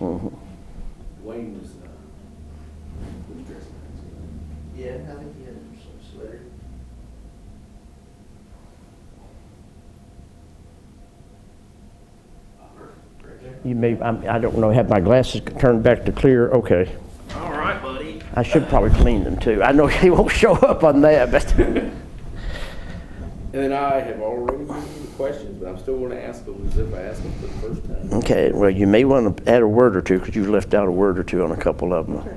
Wayne was dressing nice. Yeah, I think he had some sweater. You may, I don't know, have my glasses turned back to clear? Okay. All right, buddy. I should probably clean them too. I know he won't show up on that, but. And then I have already given you the questions, but I'm still going to ask them as if I asked them for the first time. Okay, well, you may want to add a word or two because you left out a word or two on a couple of them. Okay.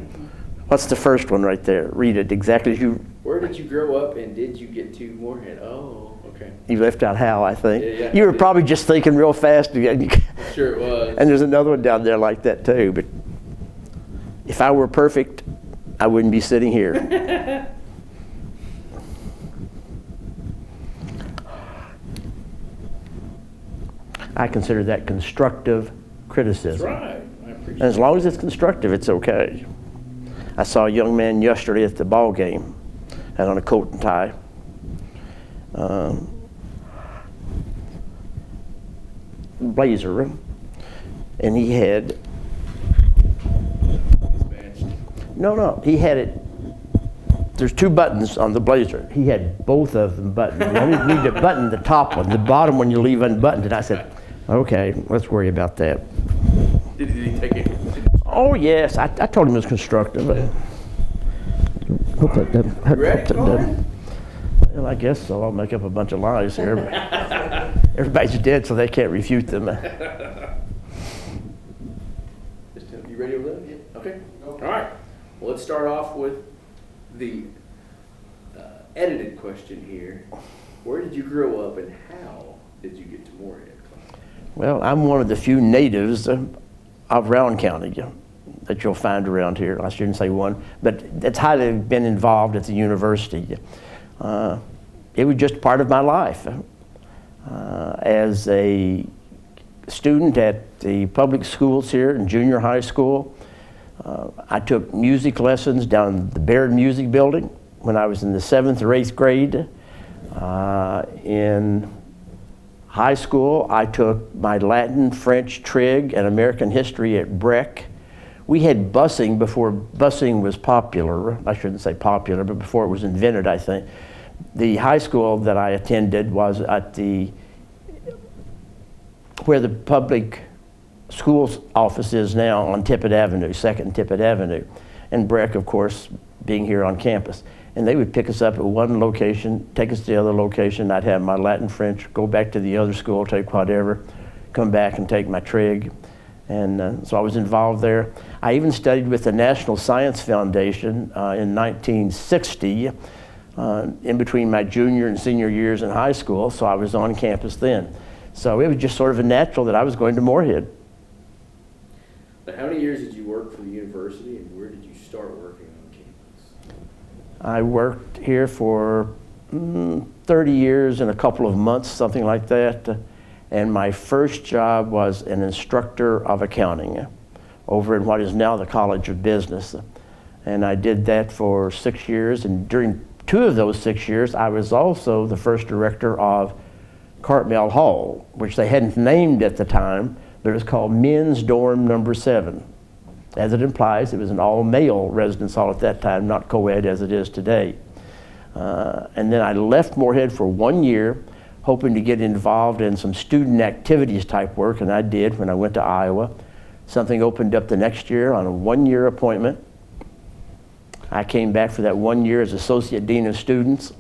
What's the first one right there? Read it exactly as you. Where did you grow up and did you get to Morehead? Oh, okay. You left out how, I think. Yeah, you were probably just thinking real fast. Sure it was. And there's another one down there like that too. But if I were perfect, I wouldn't be sitting here. I consider that constructive criticism. That's right. I appreciate And as long as it's constructive, it's okay. I saw a young man yesterday at the ball game, had on a coat and tie. Blazer, and he had no, he had it. There's two buttons on the blazer. He had both of them buttoned. You only need to button the top one. The bottom one you leave unbuttoned. And I said, okay, let's worry about that. Did he take it? Oh yes, I told him it was constructive. Hope that doesn't. Well, I guess so. I'll make up a bunch of lies here. Everybody's dead, so they can't refute them. You ready over there? Yeah. Okay. All right. Well, let's start off with the edited question here. Where did you grow up and how did you get to Morehead? Well, I'm one of the few natives of Rowan County that you'll find around here. I shouldn't say one, but that's how they've been involved at the university. It was just part of my life. As a student at the public schools here in junior high school, I took music lessons down the Baird Music Building when I was in the 7th or 8th grade. In high school, I took my Latin, French, Trig, and American history at Breck. We had busing before busing was popular. I shouldn't say popular, but before it was invented, I think. The high school that I attended was at where the public schools office is now on Tippett Avenue, 2nd and Tippett Avenue. And Breck, of course, being here on campus. And they would pick us up at one location, take us to the other location. I'd have my Latin, French, go back to the other school, take whatever, come back and take my Trig. And so I was involved there. I even studied with the National Science Foundation in 1960, in between my junior and senior years in high school, so I was on campus then. So it was just sort of a natural that I was going to Morehead. Now, how many years did you work for the university and where did you start working on campus? I worked here for 30 years and a couple of months, something like that. And my first job was an instructor of accounting over in what is now the College of Business. And I did that for 6 years, and during 2 of those 6 years, I was also the first director of Cartmel Hall, which they hadn't named at the time, but it was called Men's Dorm Number 7. As it implies, it was an all-male residence hall at that time, not co-ed as it is today. And then I left Morehead for 1 year, hoping to get involved in some student activities type work, and I did when I went to Iowa. Something opened up the next year on a 1-year appointment. I came back for that 1 year as Associate Dean of Students,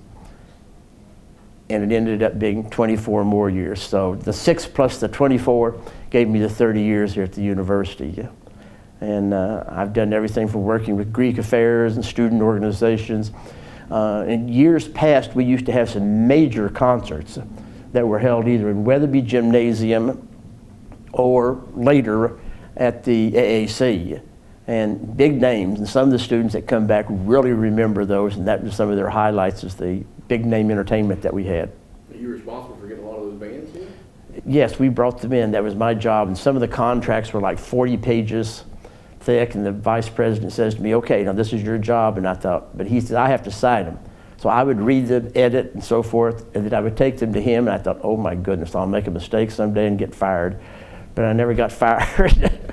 and it ended up being 24 more years. So the 6 plus the 24 gave me the 30 years here at the university. And I've done everything from working with Greek affairs and student organizations. In years past, we used to have some major concerts that were held either in Weatherby Gymnasium or later at the AAC. And big names, and some of the students that come back really remember those, and that was some of their highlights, is the big name entertainment that we had. Are you responsible for getting a lot of those bands here? Yes, we brought them in. That was my job, and some of the contracts were like 40 pages thick, and the vice president says to me, okay, now this is your job, and I thought, but he said, I have to sign them. So I would read them, edit, and so forth, and then I would take them to him, and I thought, oh my goodness, I'll make a mistake someday and get fired. But I never got fired.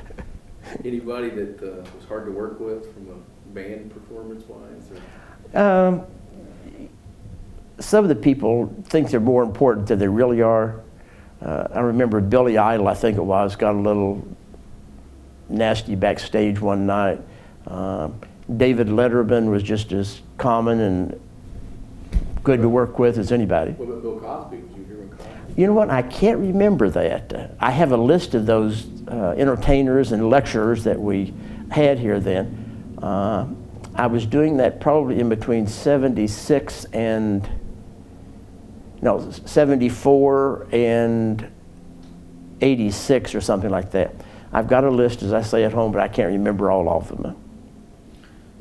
Anybody that was hard to work with from a band performance-wise? Some of the people think they're more important than they really are. I remember Billy Idol, I think it was, got a little nasty backstage one night. David Letterman was just as common and good to work with as anybody. What about Bill Cosby? Did you hear him Cosby? You know what, I can't remember that. I have a list of those entertainers and lecturers that we had here then. I was doing that probably in between 74 and 86 or something like that. I've got a list, as I say, at home, but I can't remember all of them.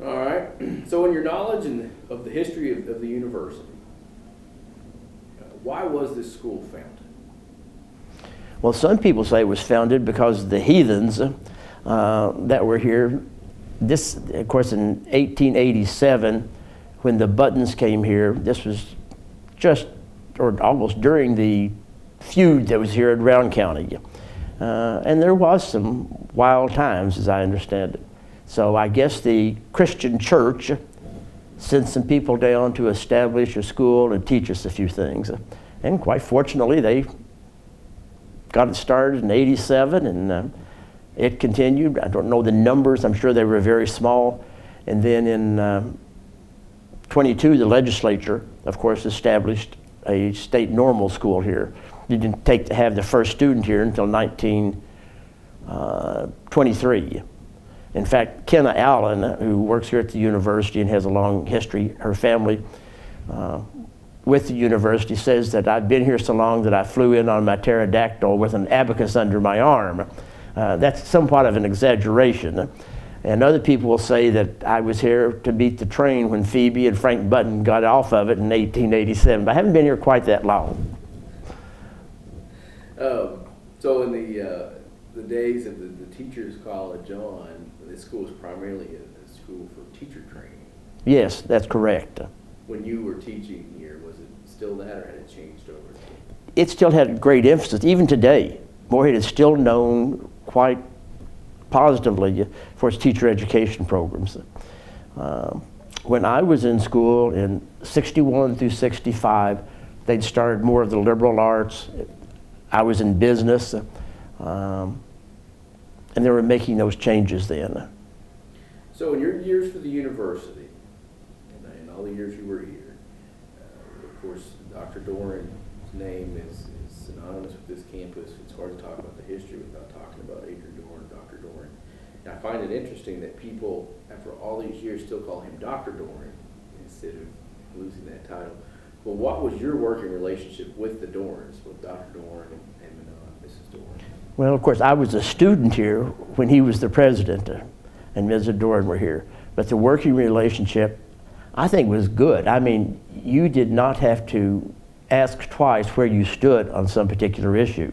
All right. So in your knowledge of the history of the university, why was this school founded? Well, some people say it was founded because the heathens that were here. This, of course, in 1887, when the Buttons came here, this was just, or almost during the feud that was here in Round County. And there was some wild times, as I understand it. So I guess the Christian church sent some people down to establish a school and teach us a few things. And quite fortunately, they got it started in 87, and it continued. I don't know the numbers. I'm sure they were very small. And then in 22, the legislature, of course, established a state normal school here. You didn't take to have the first student here until 1923. In fact, Kenna Allen, who works here at the university and has a long history, her family with the university, says that I've been here so long that I flew in on my pterodactyl with an abacus under my arm. That's somewhat of an exaggeration. And other people will say that I was here to beat the train when Phoebe and Frank Button got off of it in 1887. But I haven't been here quite that long. So in the days of the Teachers College on, this school was primarily a school for teacher training. Yes, that's correct. When you were teaching here, was it still that, or had it changed over? It still had great emphasis. Even today, Morehead is still known quite positively for its teacher education programs. When I was in school in 61 through 65, they'd started more of the liberal arts. I was in business, and they were making those changes then. So in your years for the university, and all the years you were here, of course, Dr. Doran's name is synonymous with this campus. It's hard to talk about the history without talking about Adrian Doran, Dr. Doran. And I find it interesting that people, after all these years, still call him Dr. Doran instead of losing that title. Well, what was your working relationship with the Dorans, with Dr. Doran and Mrs. Doran? Well, of course, I was a student here when he was the president and Mrs. Doran were here. But the working relationship, I think, was good. I mean, you did not have to ask twice where you stood on some particular issue.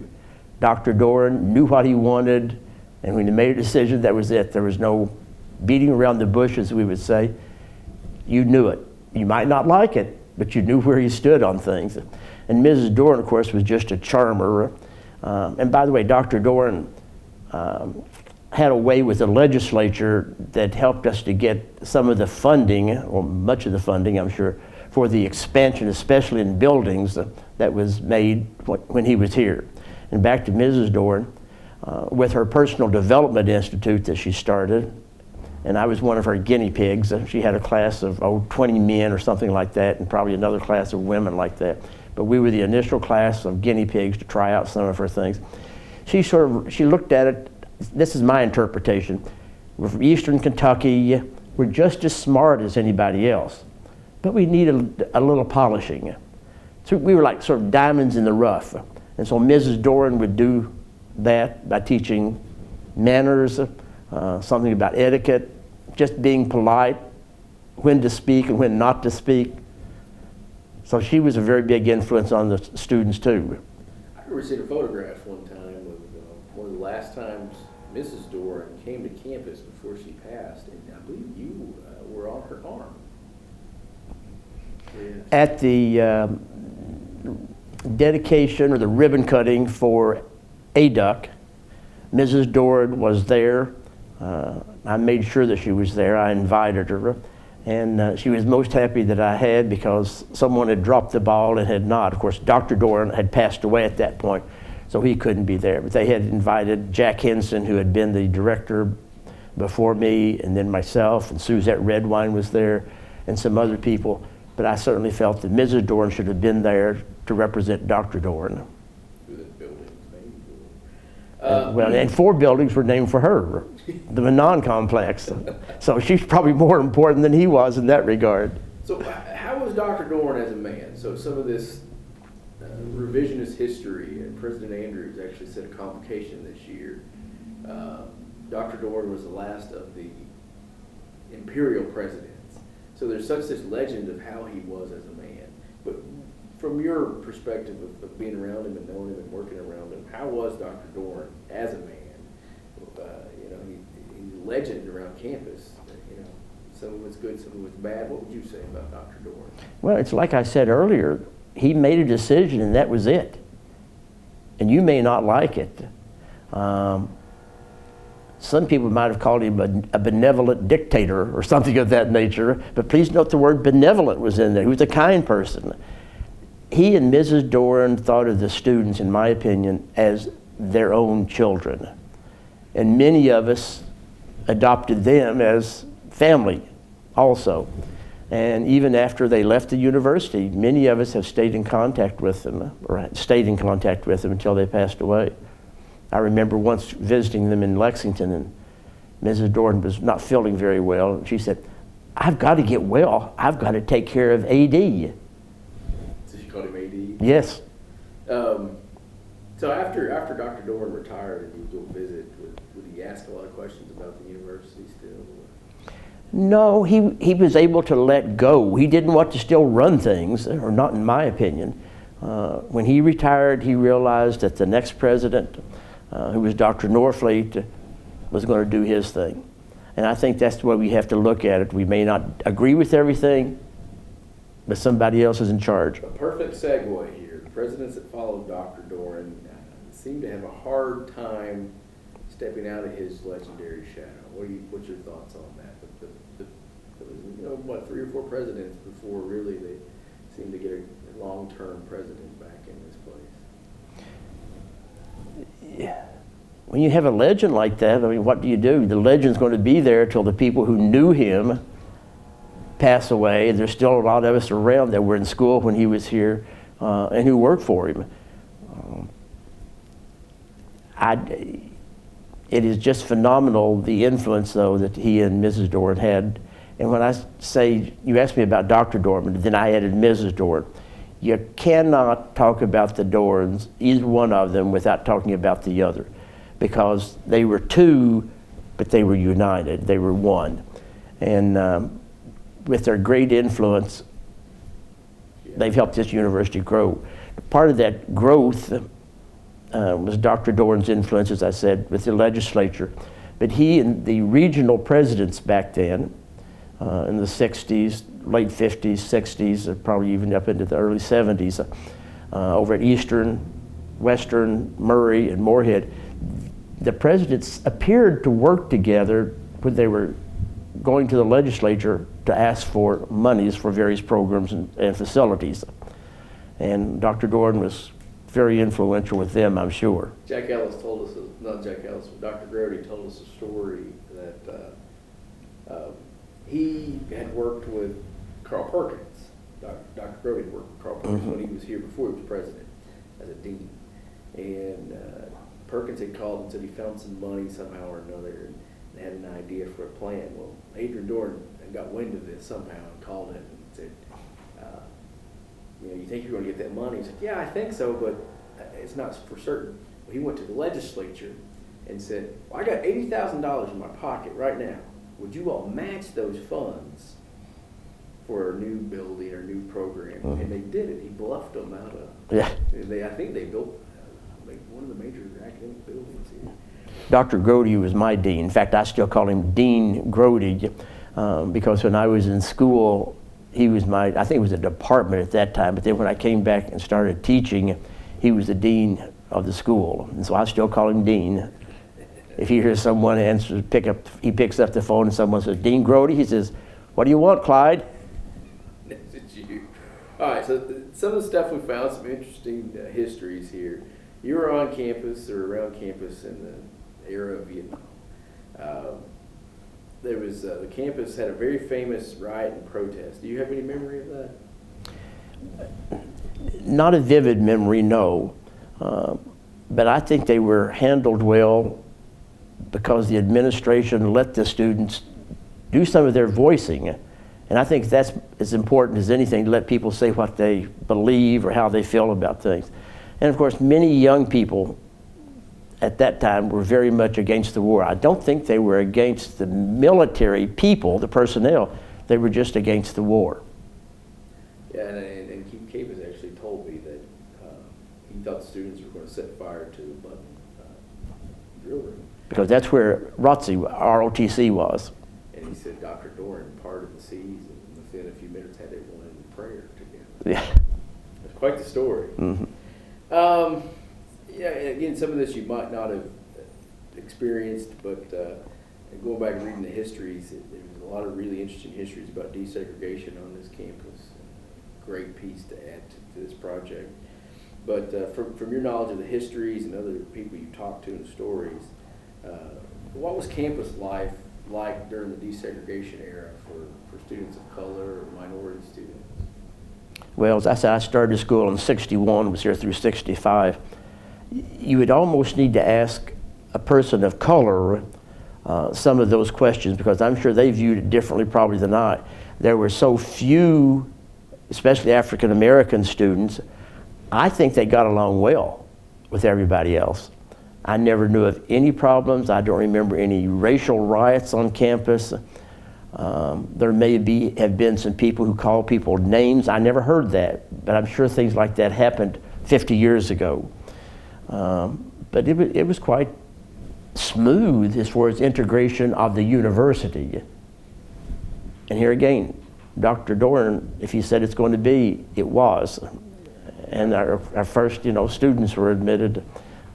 Dr. Doran knew what he wanted, and when he made a decision, that was it. There was no beating around the bush, as we would say. You knew it. You might not like it, but you knew where he stood on things. And Mrs. Doran, of course, was just a charmer. And by the way, Dr. Doran had a way with the legislature that helped us to get some of the funding, or much of the funding, I'm sure, for the expansion, especially in buildings, that was made when he was here. And back to Mrs. Doran, with her personal development institute that she started, and I was one of her guinea pigs. She had a class of 20 men or something like that, and probably another class of women like that. But we were the initial class of guinea pigs to try out some of her things. She looked at it, this is my interpretation. We're from Eastern Kentucky, we're just as smart as anybody else, but we need a little polishing. So we were like sort of diamonds in the rough. And so Mrs. Doran would do that by teaching manners, something about etiquette, just being polite, when to speak and when not to speak. So she was a very big influence on the students too. I remember seeing a photograph one time of one of the last times Mrs. Doran came to campus before she passed, and I believe you were on her arm. Yes. At the dedication or the ribbon cutting for ADUC, Mrs. Doran was there I made sure that she was there. I invited her, and she was most happy that I had, because someone had dropped the ball and had not. Of course, Dr. Doran had passed away at that point, so he couldn't be there. But they had invited Jack Henson, who had been the director before me, and then myself, and Suzette Redwine was there, and some other people. But I certainly felt that Mrs. Doran should have been there to represent Dr. Doran. Well, and 4 buildings were named for her, the Manon complex. So she's probably more important than he was in that regard. So how was Dr. Doran as a man? So some of this revisionist history, and President Andrews actually said a convocation this year. Dr. Doran was the last of the imperial presidents. So there's such this legend of how he was as a man. But from your perspective of being around him and knowing him and working around him, how was Dr. Doran as a man? He's a legend around campus. Some of it's good, some of it's bad. What would you say about Dr. Doran? Well, it's like I said earlier, he made a decision and that was it. And you may not like it. Some people might have called him a benevolent dictator or something of that nature, but please note the word benevolent was in there. He was a kind person. He and Mrs. Doran thought of the students, in my opinion, as their own children. And many of us adopted them as family also. And even after they left the university, many of us have stayed in contact with them, or stayed in contact with them until they passed away. I remember once visiting them in Lexington, and Mrs. Doran was not feeling very well. And she said, "I've got to get well. I've got to take care of AD." So she called him AD? Yes. So after Dr. Doran retired and you would go visit, would he ask a lot of questions about the university still? No, he was able to let go. He didn't want to still run things, or not in my opinion. When he retired, he realized that the next president, who was Dr. Norfleet, was going to do his thing. And I think that's the way we have to look at it. We may not agree with everything, but somebody else is in charge. A perfect segue here. The presidents that followed Dr. Doran seem to have a hard time stepping out of his legendary shadow. What's your thoughts on that? There was, 3 or 4 presidents before really they seemed to get a long-term president back in this place. Yeah. When you have a legend like that, I mean, what do? The legend's going to be there till the people who knew him pass away. There's still a lot of us around that were in school when he was here and who worked for him. It is just phenomenal, the influence, though, that he and Mrs. Doran had. And when I say, you asked me about Dr. Doran, then I added Mrs. Doran. You cannot talk about the Dorans, either one of them, without talking about the other, because they were 2, but they were united. They were one. And with their great influence, they've helped this university grow. Part of that growth was Dr. Doran's influence, as I said, with the legislature. But he and the regional presidents back then, in the 60s, late 50s, 60s, probably even up into the early 70s, over at Eastern, Western, Murray, and Morehead, the presidents appeared to work together when they were going to the legislature to ask for monies for various programs and facilities. And Dr. Doran was very influential with them, I'm sure. Jack Ellis told us, not Jack Ellis, but Dr. Grody told us a story that he had worked with Carl Perkins. Dr. Grody had worked with Carl Perkins when he was here before he was president as a dean. And Perkins had called and said he found some money somehow or another and had an idea for a plan. Well, Adrian Doran got wind of this somehow and called him and said, you think you're going to get that money? He said, yeah, I think so, but it's not for certain. Well, he went to the legislature and said, well, I got $80,000 in my pocket right now. Would you all match those funds for a new building or new program? Mm-hmm. And they did it. He bluffed them out of. Yeah. I think they built one of the major academic buildings here. Dr. Grody was my dean. In fact, I still call him Dean Grody because when I was in school, he was I think it was a department at that time, but then when I came back and started teaching, he was the dean of the school. And so I still call him Dean. If he hears someone answer, he picks up the phone and someone says, Dean Grody, he says, what do you want, Clyde? It's you. All right, so some of the stuff we found, some interesting histories here. You were on campus or around campus in the era of Vietnam. There was, the campus had a very famous riot and protest. Do you have any memory of that? Not a vivid memory, no. But I think they were handled well because the administration let the students do some of their voicing. And I think that's as important as anything, to let people say what they believe or how they feel about things. And of course, many young people at that time were very much against the war. I don't think they were against the military people, the personnel. They were just against the war. Yeah, and Keith Capers actually told me that he thought students were going to set fire to the drill room. Because that's where ROTC was. And he said Dr. Doran parted the seas and within a few minutes had everyone in prayer together. Yeah. It's quite the story. Mm-hmm. Yeah, again, some of this you might not have experienced, but going back and reading the histories, there's a lot of really interesting histories about desegregation on this campus. Great piece to add to this project. But from your knowledge of the histories and other people you talked to and stories, what was campus life like during the desegregation era for students of color or minority students? Well, as I said, I started school in '61, was here through '65. You would almost need to ask a person of color some of those questions, because I'm sure they viewed it differently probably than I. There were so few, especially African American students. I think they got along well with everybody else. I never knew of any problems. I don't remember any racial riots on campus. There may have been some people who called people names. I never heard that, but I'm sure things like that happened 50 years ago. But it was quite smooth as far as integration of the university. And here again, Dr. Doran, if he said it's going to be, it was. And our first, students were admitted.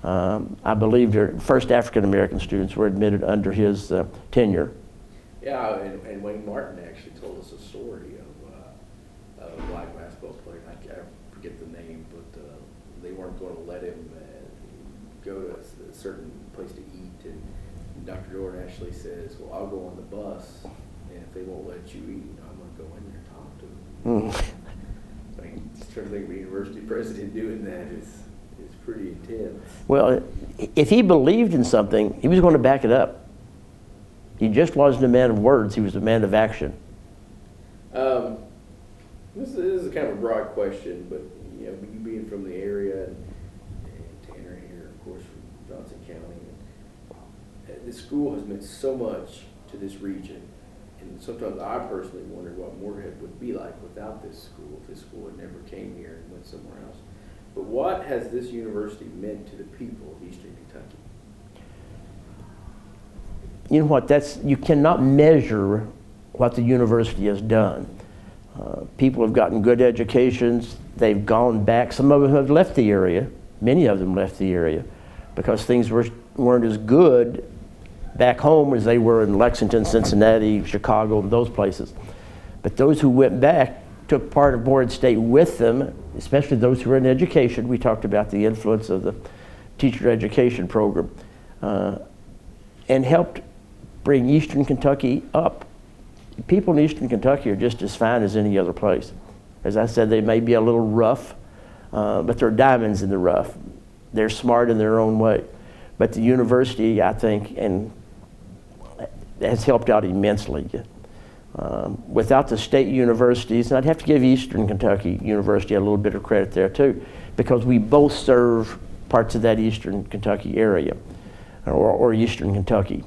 I believe their first African American students were admitted under his tenure. Yeah, and Wayne Martin actually told us a story of a black basketball player. I forget the name, but they weren't going to let him go to a certain place to eat. And Dr. Doran actually says, "Well, I'll go on the bus, and if they won't let you eat, I'm going to go in there and talk to them." I mean, just trying to think of a university president doing that is pretty intense. Well, if he believed in something, he was going to back it up. He just wasn't a man of words, he was a man of action. This is kind of a broad question, but you being from the area and Tanner here, of course, from Johnson County, the school has meant so much to this region. And sometimes I personally wonder what Morehead would be like without this school, if this school had never came here and went somewhere else. But what has this university meant to the people of Eastern Kentucky? You know what, you cannot measure what the university has done. People have gotten good educations, they've gone back, some of them have left the area, many of them left the area, because things weren't as good back home as they were in Lexington, Cincinnati, Chicago, and those places. But those who went back took part of Morehead State with them, especially those who were in education. We talked about the influence of the teacher education program, and helped bring Eastern Kentucky up. People in Eastern Kentucky are just as fine as any other place. As I said, they may be a little rough, but they're diamonds in the rough. They're smart in their own way. But the university, I think, has helped out immensely. Without the state universities, and I'd have to give Eastern Kentucky University a little bit of credit there too, because we both serve parts of that Eastern Kentucky area, or Eastern Kentucky.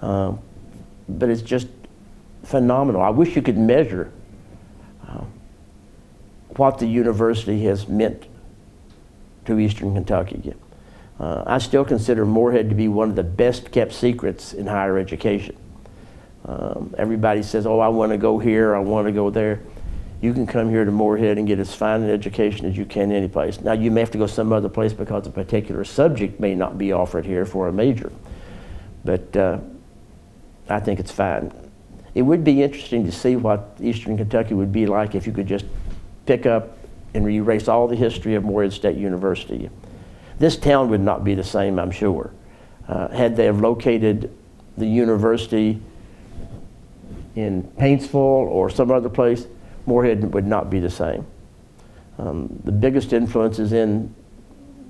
But it's just phenomenal. I wish you could measure what the university has meant to Eastern Kentucky. I still consider Morehead to be one of the best kept secrets in higher education. Everybody says, oh, I want to go here, I want to go there. You can come here to Morehead and get as fine an education as you can any place. Now, you may have to go some other place because a particular subject may not be offered here for a major. but I think it's fine. It would be interesting to see what Eastern Kentucky would be like if you could just pick up and erase all the history of Morehead State University. This town would not be the same, I'm sure. Had they have located the university in Paintsville or some other place, Morehead would not be the same. The biggest influences in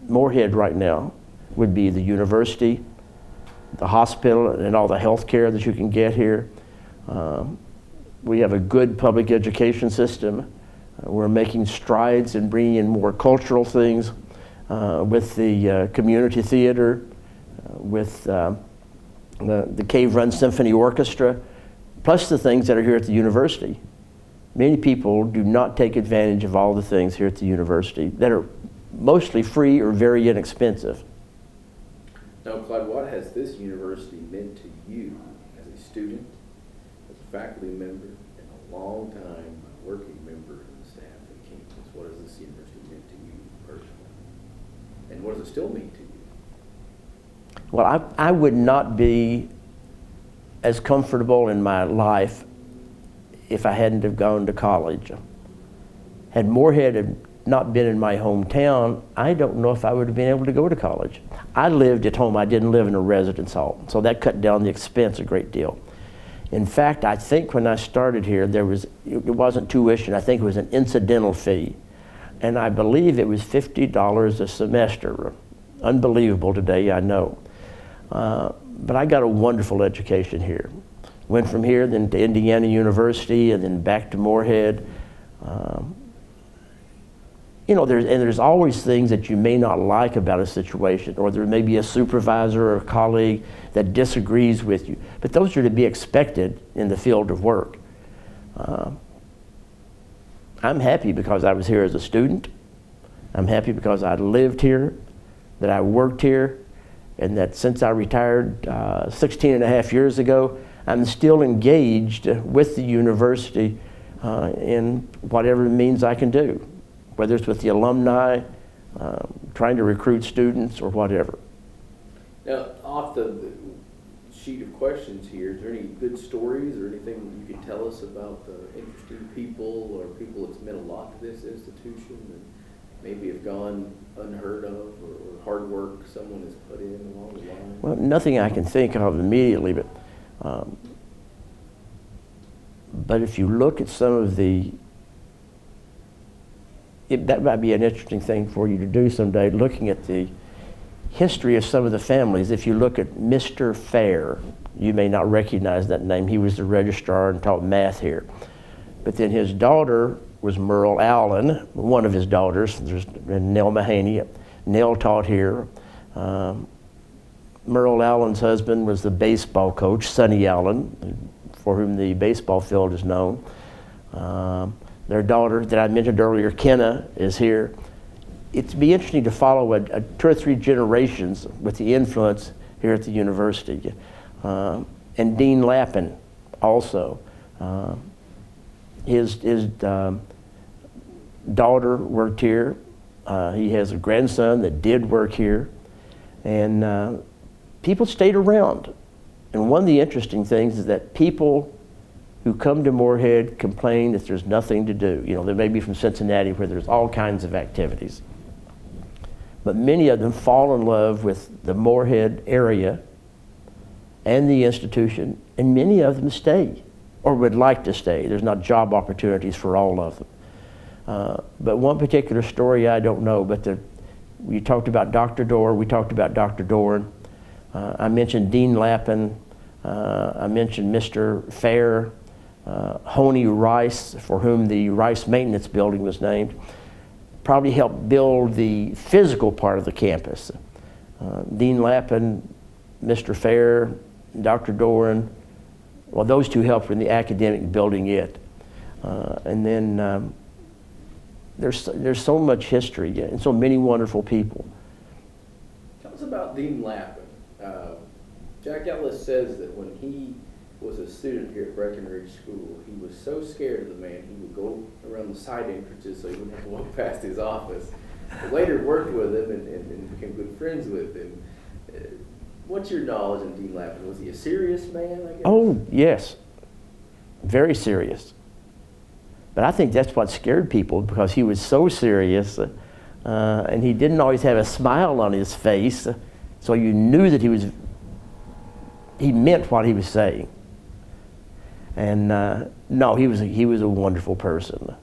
Morehead right now would be the university, the hospital, and all the health care that you can get here. We have a good public education system. We're making strides in bringing in more cultural things with the community theater, with the Cave Run Symphony Orchestra, plus the things that are here at the university. Many people do not take advantage of all the things here at the university that are mostly free or very inexpensive. Now, Clyde, what has this university meant to you as a student, as a faculty member, and a long-time working member of the staff at campus? What has this university meant to you personally? And what does it still mean to you? Well, I would not be as comfortable in my life if I hadn't have gone to college. Had Morehead had not been in my hometown, I don't know if I would have been able to go to college. I lived at home. I didn't live in a residence hall, so that cut down the expense a great deal. In fact, I think when I started here, it wasn't tuition. I think it was an incidental fee, and I believe it was $50 a semester. Unbelievable today, I know. But I got a wonderful education here. Went from here then to Indiana University and then back to Morehead. You know, there's always things that you may not like about a situation, or there may be a supervisor or a colleague that disagrees with you. But those are to be expected in the field of work. I'm happy because I was here as a student. I'm happy because I lived here, that I worked here, and that since I retired 16 and a half years ago, I'm still engaged with the university in whatever means I can do, whether it's with the alumni, trying to recruit students, or whatever. Now, off the sheet of questions here, is there any good stories or anything you can tell us about the interesting people or people that's meant a lot to this institution that maybe have gone unheard of, or hard work someone has put in along the line? Well, nothing I can think of immediately, but if you look at some of that might be an interesting thing for you to do someday, looking at the history of some of the families. If you look at Mr. Fair, you may not recognize that name. He was the registrar and taught math here. But then his daughter was Merle Allen, one of his daughters. There's Nell Mahaney. Nell taught here. Merle Allen's husband was the baseball coach, Sonny Allen, for whom the baseball field is known. Their daughter that I mentioned earlier, Kenna, is here. It'd be interesting to follow a 2 or 3 generations with the influence here at the university. And Dean Lappin also. His daughter worked here. He has a grandson that did work here. And people stayed around. And one of the interesting things is that people who come to Morehead complain that there's nothing to do. You know, they may be from Cincinnati where there's all kinds of activities. But many of them fall in love with the Morehead area and the institution, and many of them stay or would like to stay. There's not job opportunities for all of them. But one particular story I don't know, but we talked about Dr. Dorr, we talked about Dr. Doran. I mentioned Dean Lappin, I mentioned Mr. Fair, Honey Rice, for whom the Rice Maintenance Building was named, probably helped build the physical part of the campus. Dean Lappin, Mr. Fair, Dr. Doran, well, those two helped in the academic building it. And then there's so much history and so many wonderful people. Tell us about Dean Lappin. Jack Ellis says that when he was a student here at Breckenridge School, he was so scared of the man, he would go around the side entrances so he wouldn't have to walk past his office. But later worked with him and became good friends with him. What's your knowledge of Dean Lappin? Was he a serious man, I guess? Oh, yes. Very serious. But I think that's what scared people, because he was so serious, and he didn't always have a smile on his face, so you knew that he meant what he was saying. And no, he was a wonderful person.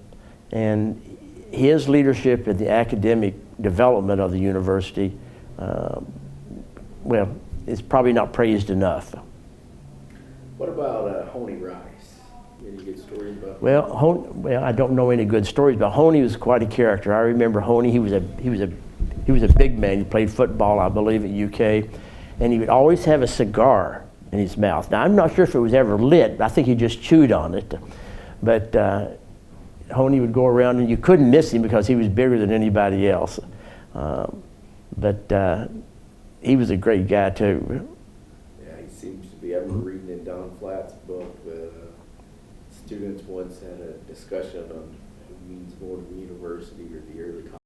And his leadership in the academic development of the university, well, it's probably not praised enough. What about Honey Rice? Any good stories about him? Well, I don't know any good stories, but Honey was quite a character. I remember Honey. He was a big man. He played football, I believe, at UK, and he would always have a cigar in his mouth. Now, I'm not sure if it was ever lit, but I think he just chewed on it. But Honey would go around, and you couldn't miss him because he was bigger than anybody else. But he was a great guy too. Yeah, he seems to be. I remember reading in Don Flatt's book, students once had a discussion on who means more to the university or the early college.